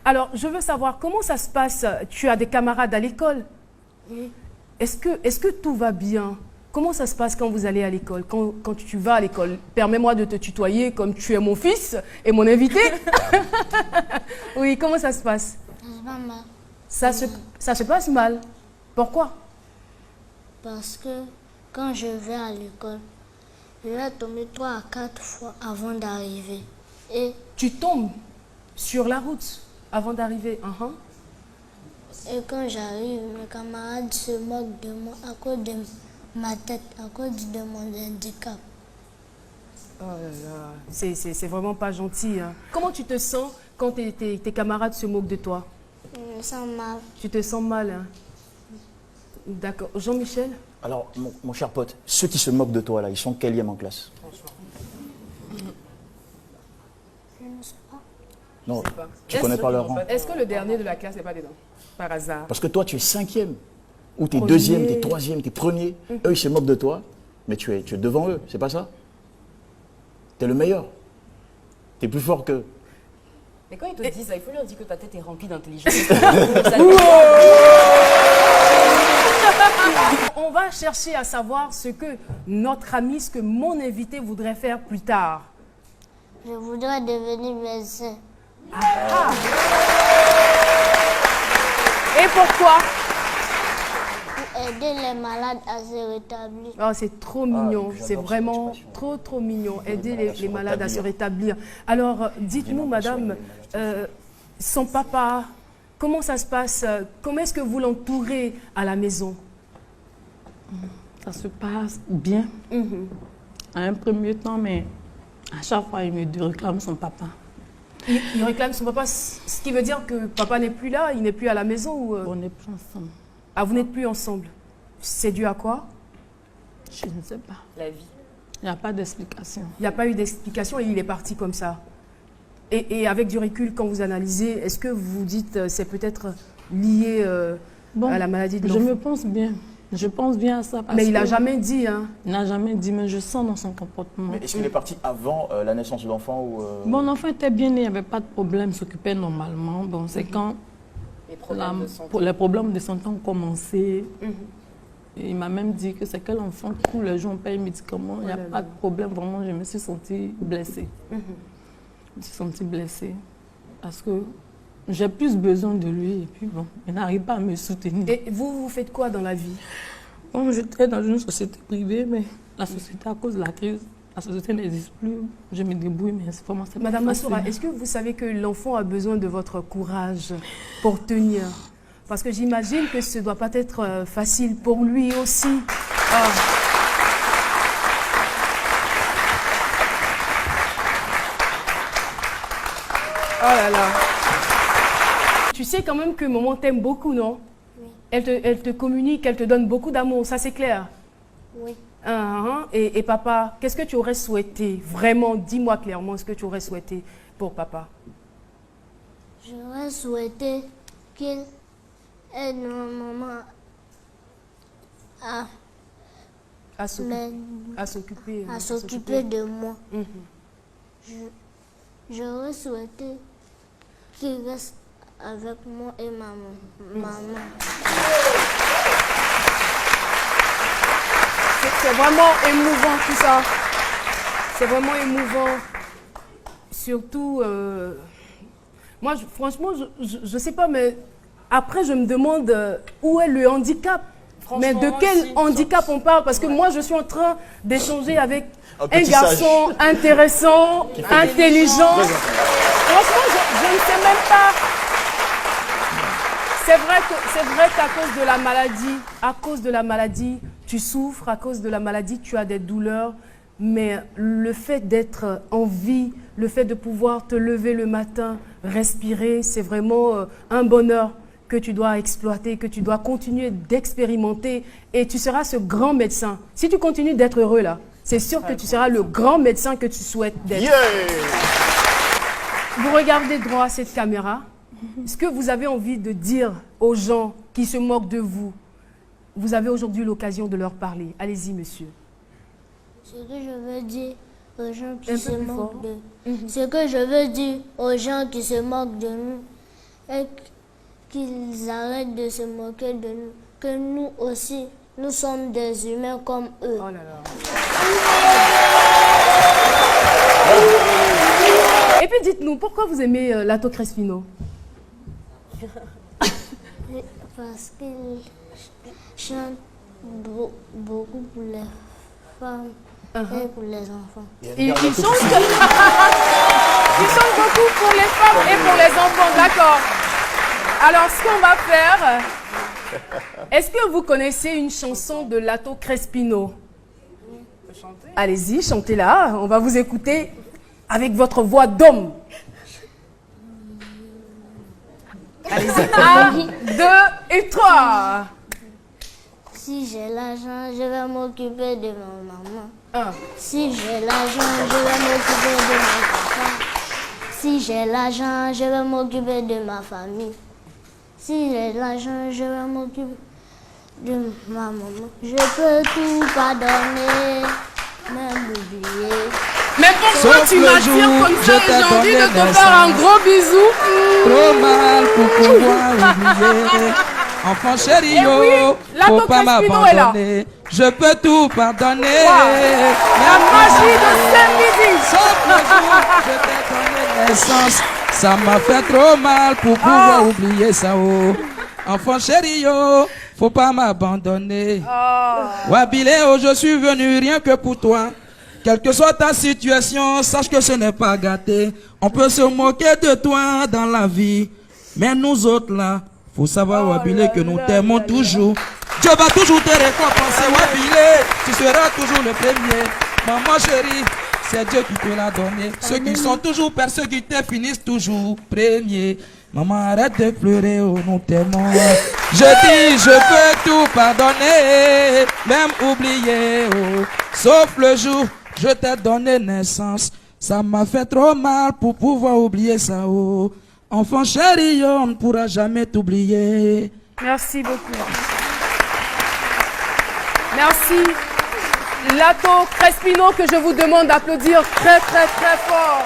Alors, je veux savoir comment ça se passe. Tu as des camarades à l'école? Oui. Est-ce que tout va bien? Comment ça se passe quand vous allez à l'école, quand tu vas à l'école? Permets-moi de te tutoyer comme tu es mon fils et mon invité. Oui, comment ça se passe? Ça se passe mal. Ça se passe mal. Pourquoi? Parce que quand je vais à l'école, je vais tomber 3 à 4 fois avant d'arriver. Et Tu tombes sur la route avant d'arriver. Et quand j'arrive, mes camarades se moquent de moi à cause de ma tête, à cause de mon handicap. Oh là là, c'est vraiment pas gentil. Hein. Comment tu te sens quand tes camarades se moquent de toi? Je me sens mal. Tu te sens mal, hein? D'accord. Jean-Michel? Alors, mon cher pote, ceux qui se moquent de toi, là, ils sont quelième en classe? Je ne sais pas. Non, tu connais pas leur rang. Est-ce que le dernier de la classe n'est pas dedans, par hasard? Parce que toi, tu es 5e, ou tu es Premier. 2e, tu es 3e, tu es 1er. Eux, ils se moquent de toi, mais tu es devant eux, c'est pas ça? Tu es le meilleur. Tu es plus fort qu'eux. Et quand ils te disent ça, il faut leur dire que ta tête est remplie d'intelligence. On va chercher à savoir ce que notre ami, ce que mon invité voudrait faire plus tard. Je voudrais devenir médecin. Et pourquoi? Pour aider les malades à se rétablir. Oh, c'est trop mignon, j'adore c'est cette vraiment expression. trop mignon, aider malades à se les malades à se rétablir. rétablir. Alors, dites-nous, madame, son papa, comment ça se passe? Comment est-ce que vous l'entourez à la maison? Ça se passe bien, à un premier temps, mais à chaque fois, il me réclame son papa. Il réclame son papa, ce qui veut dire que papa n'est plus là, il n'est plus à la maison ou... On n'est plus ensemble. Ah, vous n'êtes plus ensemble. C'est dû à quoi? Je ne sais pas. La vie. Il n'y a pas d'explication. Il n'y a pas eu d'explication et il est parti comme ça. Et avec du recul, quand vous analysez, est-ce que vous vous dites c'est peut-être lié à la maladie de Je l'enfant? me pense bien. Je pense bien à ça. Parce Mais il n'a que jamais dit, hein? Il n'a jamais dit, mais je sens dans son comportement. Mais est-ce qu'il est parti avant la naissance de l'enfant ou Bon, l'enfant était bien né, il n'y avait pas de problème, il s'occupait normalement. Bon, c'est quand Les problèmes de santé. les problèmes de santé ont commencé. Et il m'a même dit que c'est que l'enfant, tous les jours, on paye médicaments, il n'y a pas de problème. Vraiment, je me suis sentie blessée. Je me suis sentie blessée parce que j'ai plus besoin de lui. Et puis, bon, il n'arrive pas à me soutenir. Et vous faites quoi dans la vie? Bon, j'étais dans une société privée, mais la société, à cause de la crise, la société n'existe plus. Je me débrouille, mais c'est vraiment ça. Madame Massoura, est-ce que vous savez que l'enfant a besoin de votre courage pour tenir? Parce que j'imagine que ce ne doit pas être facile pour lui aussi. Ah. Oh là là. Tu sais quand même que maman t'aime beaucoup, non? Oui. Elle te communique, elle te donne beaucoup d'amour, ça c'est clair? Oui. Et papa, qu'est-ce que tu aurais souhaité? Vraiment, dis-moi clairement ce que tu aurais souhaité pour papa. J'aurais souhaité qu'il aide ma maman À s'occuper de moi. J'aurais souhaité qu'il reste avec moi et ma maman. C'est vraiment émouvant tout ça. C'est vraiment émouvant. Surtout, moi franchement, je sais pas, mais après je me demande où est le handicap. Mais de quel handicap on parle? Parce que moi je suis en train d'échanger avec un garçon intéressant, intelligent. Franchement, je ne sais même pas. C'est vrai qu'à cause de la maladie, tu souffres, à cause de la maladie, tu as des douleurs. Mais le fait d'être en vie, le fait de pouvoir te lever le matin, respirer, c'est vraiment un bonheur que tu dois exploiter, que tu dois continuer d'expérimenter. Et tu seras ce grand médecin. Si tu continues d'être heureux là, c'est sûr que tu seras le grand médecin que tu souhaites d'être. Yeah! Vous regardez droit à cette caméra. Ce que vous avez envie de dire aux gens qui se moquent de vous, vous avez aujourd'hui l'occasion de leur parler. Allez-y, monsieur. Ce que je veux dire aux gens qui Un peu se plus moquent fort. Ce que je veux dire aux gens qui se moquent de nous, et qu'ils arrêtent de se moquer de nous, que nous aussi, nous sommes des humains comme eux. Oh là là. Et puis dites-nous, pourquoi vous aimez Lato Crespino? Parce qu'il chante beaucoup pour les femmes et pour les enfants. Il chante... Il chante beaucoup pour les femmes et pour les enfants, d'accord. Alors, ce qu'on va faire, est-ce que vous connaissez une chanson de Lato Crespino? Allez-y, chantez-la, on va vous écouter avec votre voix d'homme. Allez-y, 1, 2 et 3. Si j'ai l'argent, je vais m'occuper de ma maman. 1. Si j'ai l'argent, je vais m'occuper de mon papa. Si j'ai l'argent, je vais m'occuper de ma famille. Si j'ai l'argent, je vais m'occuper de ma maman. Je peux tout pardonner, même oublier. Mais pourquoi Sauf tu le m'attires jour comme où ça je et t'ai j'ai envie de donné te faire naissance. un gros bisou? Trop mal pour pouvoir oublier. Enfant chéri, Eh oui, yo, Lato faut pas Crespino est là. m'abandonner. Je peux tout pardonner. Wow. La magie de Saint-Midi. Sauf le jour où je t'ai donné naissance. Ça m'a fait trop mal pour pouvoir oublier ça. Oh. Enfant chéri, yo, faut pas m'abandonner. Wabile, oh, je suis venu rien que pour toi. Quelle que soit ta situation, sache que ce n'est pas gâté. On peut se moquer de toi dans la vie. Mais nous autres là, faut savoir Wabile que nous t'aimons toujours. Dieu va toujours te récompenser Wabile. Tu seras toujours le premier. Maman chérie, c'est Dieu qui te l'a donné. Ceux qui sont toujours persécutés finissent toujours premiers. Maman, arrête de pleurer, oh, nous t'aimons. Je dis, je peux tout pardonner, même oublier, oh. Sauf le jour, je t'ai donné naissance. Ça m'a fait trop mal pour pouvoir oublier ça, oh. Enfant chéri, on ne pourra jamais t'oublier. Merci beaucoup. Merci. Lato Crespino, que je vous demande d'applaudir très très très fort.